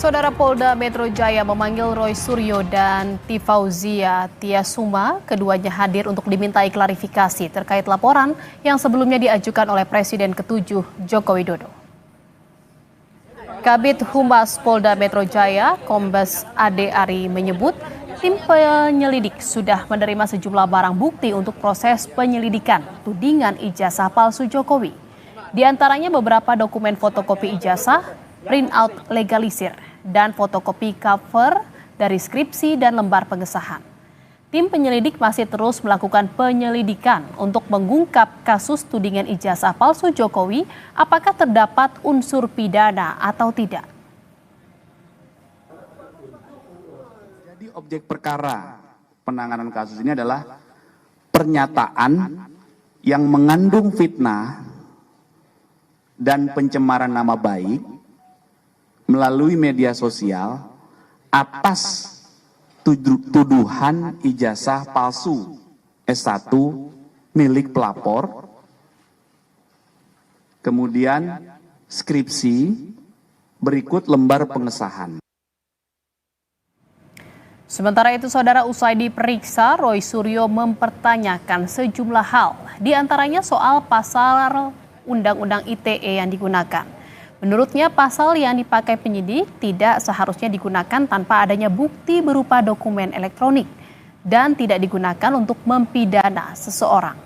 Saudara Polda Metro Jaya memanggil Roy Suryo dan Tifauzia Tiasuma. Keduanya hadir untuk dimintai klarifikasi terkait laporan yang sebelumnya diajukan oleh Presiden ke-7 Joko Widodo. Kabid Humas Polda Metro Jaya, Kombes Ade Ari menyebut tim penyelidik sudah menerima sejumlah barang bukti untuk proses penyelidikan tudingan ijazah palsu Jokowi. Di antaranya beberapa dokumen fotokopi ijazah, printout legalisir, dan fotokopi cover dari skripsi dan lembar pengesahan. Tim penyelidik masih terus melakukan penyelidikan untuk mengungkap kasus tudingan ijazah palsu Jokowi, apakah terdapat unsur pidana atau tidak. Jadi objek perkara penanganan kasus ini adalah pernyataan yang mengandung fitnah dan pencemaran nama baik melalui media sosial atas tuduhan ijazah palsu S1 milik pelapor, kemudian skripsi, berikut lembar pengesahan. Sementara itu, saudara, usai diperiksa, Roy Suryo mempertanyakan sejumlah hal, diantaranya soal pasal Undang-Undang ITE yang digunakan. Menurutnya, pasal yang dipakai penyidik tidak seharusnya digunakan tanpa adanya bukti berupa dokumen elektronik dan tidak digunakan untuk mempidana seseorang.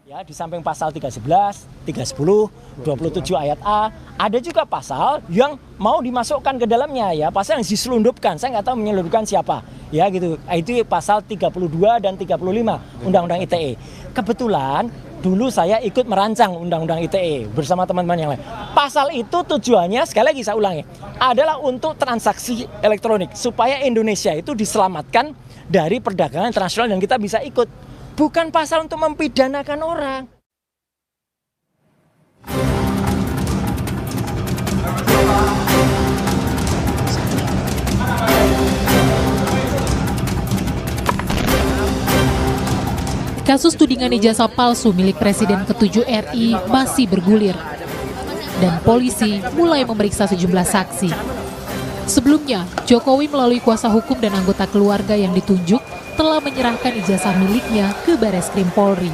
Ya, di samping pasal 311, 310, 27 ayat A, ada juga pasal yang mau dimasukkan ke dalamnya, ya, pasal yang diselundupkan. Saya nggak tahu menyelundupkan siapa, ya gitu. Itu pasal 32 dan 35 Undang-Undang ITE. Kebetulan dulu saya ikut merancang Undang-Undang ITE bersama teman-teman yang lain. Pasal itu tujuannya, sekali lagi saya ulangi, adalah untuk transaksi elektronik supaya Indonesia itu diselamatkan dari perdagangan internasional dan kita bisa ikut. Bukan pasal untuk mempidanakan orang. Kasus tudingan ijazah palsu milik Presiden ke-7 RI masih bergulir. Dan polisi mulai memeriksa sejumlah saksi. Sebelumnya, Jokowi melalui kuasa hukum dan anggota keluarga yang ditunjuk telah menyerahkan ijazah miliknya ke Bareskrim Polri.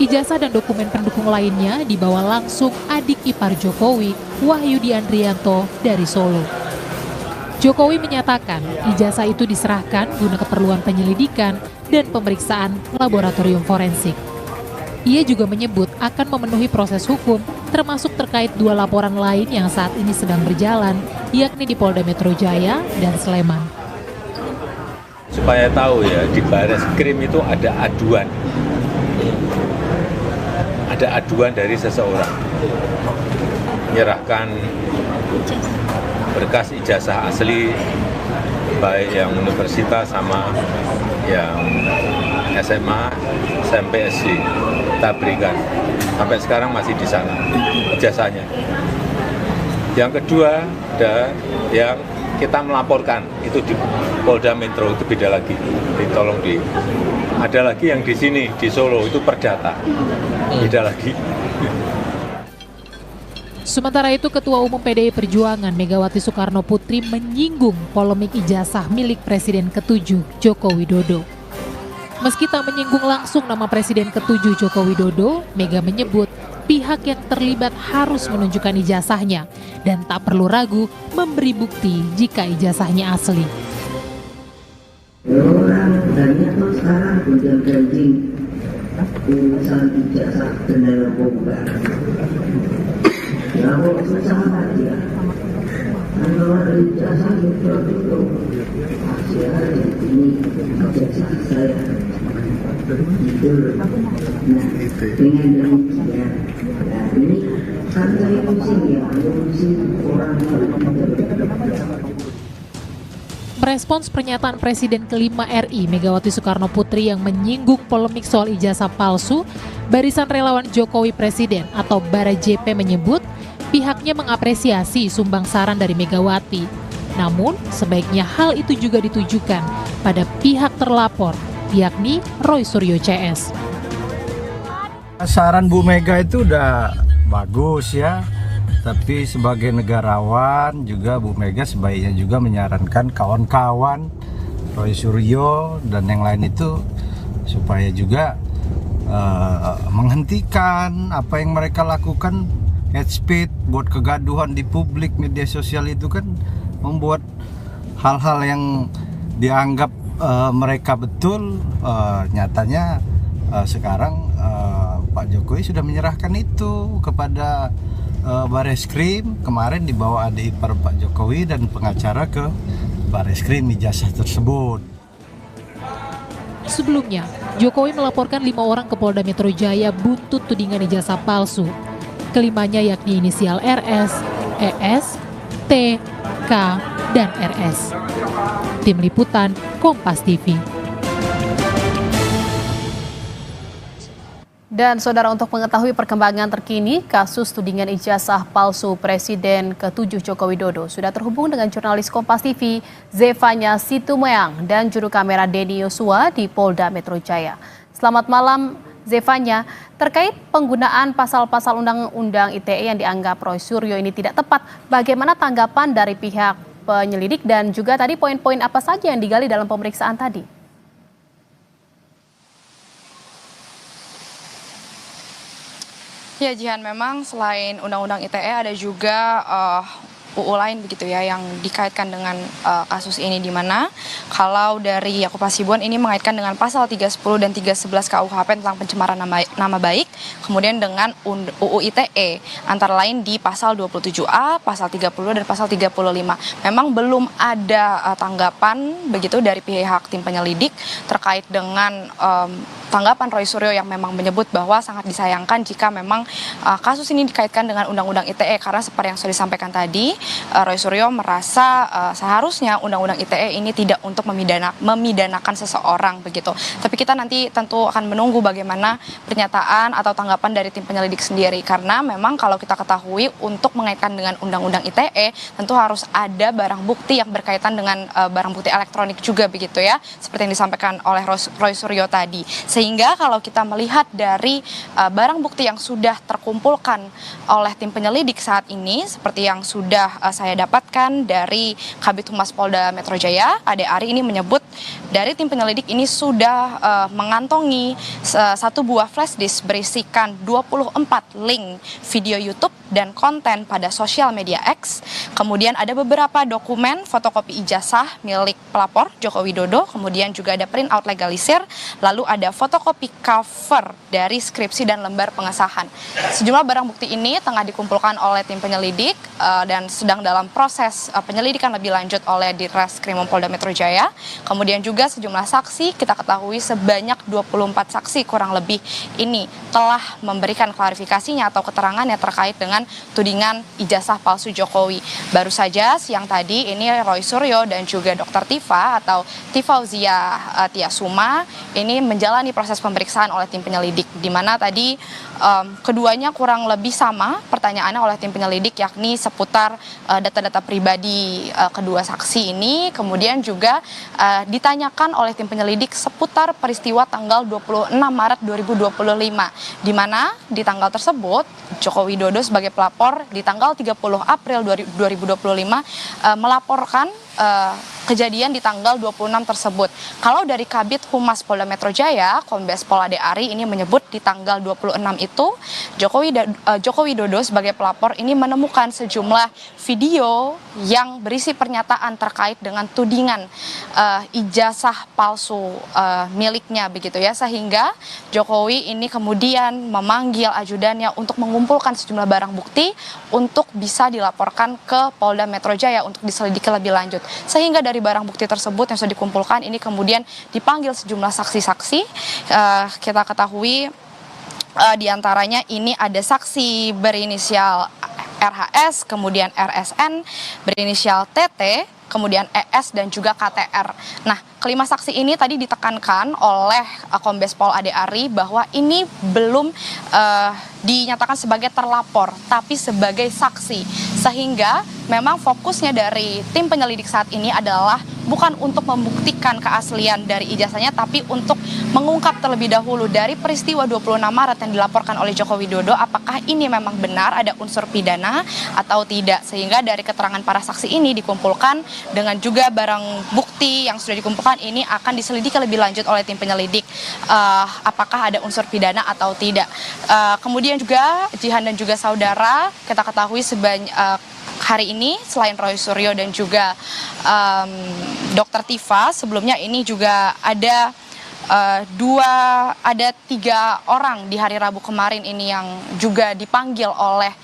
Ijazah dan dokumen pendukung lainnya dibawa langsung adik ipar Jokowi, Wahyudi Andrianto, dari Solo. Jokowi menyatakan ijazah itu diserahkan guna keperluan penyelidikan dan pemeriksaan laboratorium forensik. Ia juga menyebut akan memenuhi proses hukum, termasuk terkait 2 laporan lain yang saat ini sedang berjalan, yakni di Polda Metro Jaya dan Sleman. Supaya tahu ya, di Bareskrim itu ada aduan. Ada aduan dari seseorang. Menyerahkan berkas ijazah asli, baik yang universitas sama yang SMA, SMP, SD. Kita berikan. Sampai sekarang masih di sana ijazahnya. Yang kedua, ada yang kita melaporkan, itu di Polda Metro, itu beda lagi. Tolong ada lagi yang di sini, di Solo, itu perdata. Beda lagi. Sementara itu, Ketua Umum PDI Perjuangan Megawati Soekarno Putri menyinggung polemik ijazah milik Presiden ke-7 Joko Widodo. Meski tak menyinggung langsung nama Presiden ke-7 Joko Widodo, Mega menyebut pihak yang terlibat harus menunjukkan ijazahnya dan tak perlu ragu memberi bukti jika ijazahnya asli. Orang banyak tuh sekarang gonjang-ganjing urusan ijazah dan narkoba. Ya kok susah aja. Kalau ada ijazah itu masih ada ini ijazah saya. Itu nah dengan demikian ini kan saya pusing ya, pusing orang. Merespons pernyataan Presiden kelima RI Megawati Soekarno Putri yang menyinggung polemik soal ijazah palsu, Barisan Relawan Jokowi Presiden atau Bara JP menyebut pihaknya mengapresiasi sumbang saran dari Megawati. Namun, sebaiknya hal itu juga ditujukan pada pihak terlapor, yakni Roy Suryo CS. Saran Bu Mega itu udah bagus ya, Tapi sebagai negarawan juga Bu Mega sebaiknya juga menyarankan kawan-kawan Roy Suryo dan yang lain itu supaya juga menghentikan apa yang mereka lakukan. Hate speech, buat kegaduhan di publik, media sosial itu kan membuat hal-hal yang dianggap mereka betul, nyatanya sekarang Pak Jokowi sudah menyerahkan itu kepada Bareskrim. Kemarin dibawa adik ipar Pak Jokowi dan pengacara ke Bareskrim ijazah tersebut. Sebelumnya, Jokowi melaporkan 5 orang ke Polda Metro Jaya buntut tudingan ijazah palsu. Kelimanya yakni inisial RS, ES, T, K, dan RS. Tim Liputan, Kompas TV. Dan saudara, untuk mengetahui perkembangan terkini kasus tudingan ijazah palsu Presiden ke-7 Joko Widodo, sudah terhubung dengan jurnalis Kompas TV Zefanya Situmeang dan juru kamera Denny Yosua di Polda Metro Jaya. Selamat malam Zefanya, terkait penggunaan pasal-pasal Undang-Undang ITE yang dianggap Roy Suryo ini tidak tepat, bagaimana tanggapan dari pihak penyelidik dan juga tadi poin-poin apa saja yang digali dalam pemeriksaan tadi? Ya Jihan, memang selain Undang-Undang ITE ada juga UU lain begitu ya yang dikaitkan dengan kasus ini, di mana kalau dari Yaakob Hasibuan ini mengaitkan dengan pasal 310 dan 311 KUHP tentang pencemaran nama baik, kemudian dengan UU ITE antara lain di pasal 27A, pasal 30 dan pasal 35. Memang belum ada tanggapan begitu dari pihak tim penyelidik terkait dengan tanggapan Roy Suryo yang memang menyebut bahwa sangat disayangkan jika memang kasus ini dikaitkan dengan Undang-Undang ITE, karena seperti yang sudah disampaikan tadi, Roy Suryo merasa seharusnya Undang-Undang ITE ini tidak untuk memidanakan seseorang begitu. Tapi kita nanti tentu akan menunggu bagaimana pernyataan atau tanggapan dari tim penyelidik sendiri, karena memang kalau kita ketahui untuk mengaitkan dengan Undang-Undang ITE tentu harus ada barang bukti yang berkaitan dengan barang bukti elektronik juga begitu ya, seperti yang disampaikan oleh Roy Suryo tadi. Sehingga kalau kita melihat dari barang bukti yang sudah terkumpulkan oleh tim penyelidik saat ini, seperti yang sudah saya dapatkan dari Kabid Humas Polda Metro Jaya, Ade Ari ini menyebut dari tim penyelidik ini sudah mengantongi satu buah flash disk berisikan 24 link video YouTube dan konten pada sosial media X. Kemudian ada beberapa dokumen fotokopi ijazah milik pelapor Joko Widodo, kemudian juga ada print out legalisir, lalu ada fotokopi cover dari skripsi dan lembar pengesahan. Sejumlah barang bukti ini tengah dikumpulkan oleh tim penyelidik dan sedang dalam proses penyelidikan lebih lanjut oleh Ditreskrim Polda Metro Jaya. Kemudian juga sejumlah saksi, kita ketahui sebanyak 24 saksi kurang lebih ini telah memberikan klarifikasinya atau keterangannya terkait dengan tudingan ijazah palsu Jokowi. Baru saja siang tadi ini Roy Suryo dan juga Dr. Tifa atau Tifauzia Tiasuma ini menjalani proses pemeriksaan oleh tim penyelidik, di mana tadi keduanya kurang lebih sama pertanyaannya oleh tim penyelidik, yakni seputar data-data pribadi kedua saksi ini. Kemudian juga ditanyakan oleh tim penyelidik seputar peristiwa tanggal 26 Maret 2025, di mana di tanggal tersebut Joko Widodo sebagai pelapor di tanggal 30 April 2025 melaporkan kejadian di tanggal 26 tersebut. Kalau dari Kabid Humas Polda Metro Jaya, Kombes Pol Ade Ari ini menyebut di tanggal 26 itu Joko Widodo sebagai pelapor ini menemukan sejumlah video yang berisi pernyataan terkait dengan tudingan ijazah palsu miliknya begitu ya, sehingga Jokowi ini kemudian memanggil ajudannya untuk mengumpulkan sejumlah barang bukti untuk bisa dilaporkan ke Polda Metro Jaya untuk diselidiki lebih lanjut. Sehingga dari barang bukti tersebut yang sudah dikumpulkan ini kemudian dipanggil sejumlah saksi-saksi. Kita ketahui diantaranya ini ada saksi berinisial RHS, kemudian RSN, berinisial TT, kemudian ES dan juga KTR. Nah, kelima saksi ini tadi ditekankan oleh Kombes Pol Ade Ari bahwa ini belum dinyatakan sebagai terlapor, tapi sebagai saksi. Sehingga memang fokusnya dari tim penyelidik saat ini adalah bukan untuk membuktikan keaslian dari ijazahnya, tapi untuk mengungkap terlebih dahulu dari peristiwa 26 Maret yang dilaporkan oleh Joko Widodo, apakah ini memang benar ada unsur pidana atau tidak. Sehingga dari keterangan para saksi ini dikumpulkan dengan juga barang bukti yang sudah dikumpulkan ini akan diselidiki lebih lanjut oleh tim penyelidik apakah ada unsur pidana atau tidak. Kemudian juga Jihan dan juga saudara kita ketahui hari ini selain Roy Suryo dan juga Dr. Tifa, sebelumnya ini juga ada ada 3 orang di hari Rabu kemarin ini yang juga dipanggil oleh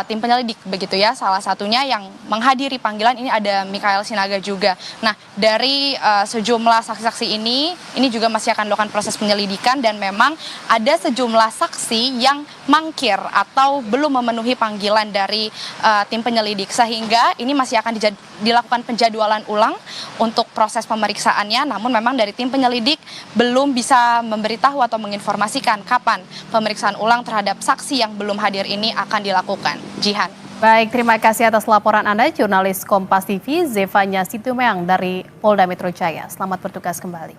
tim penyelidik begitu ya. Salah satunya yang menghadiri panggilan ini ada Mikael Sinaga juga. Nah, dari sejumlah saksi-saksi ini juga masih akan dilakukan proses penyelidikan, dan memang ada sejumlah saksi yang mangkir atau belum memenuhi panggilan dari tim penyelidik, sehingga ini masih akan dilakukan penjadwalan ulang untuk proses pemeriksaannya. Namun memang dari tim penyelidik belum bisa memberitahu atau menginformasikan kapan pemeriksaan ulang terhadap saksi yang belum hadir ini akan dilakukan. Jihan. Baik, terima kasih atas laporan Anda, jurnalis Kompas TV Zevanya Situmeang dari Polda Metro Jaya. Selamat bertugas kembali.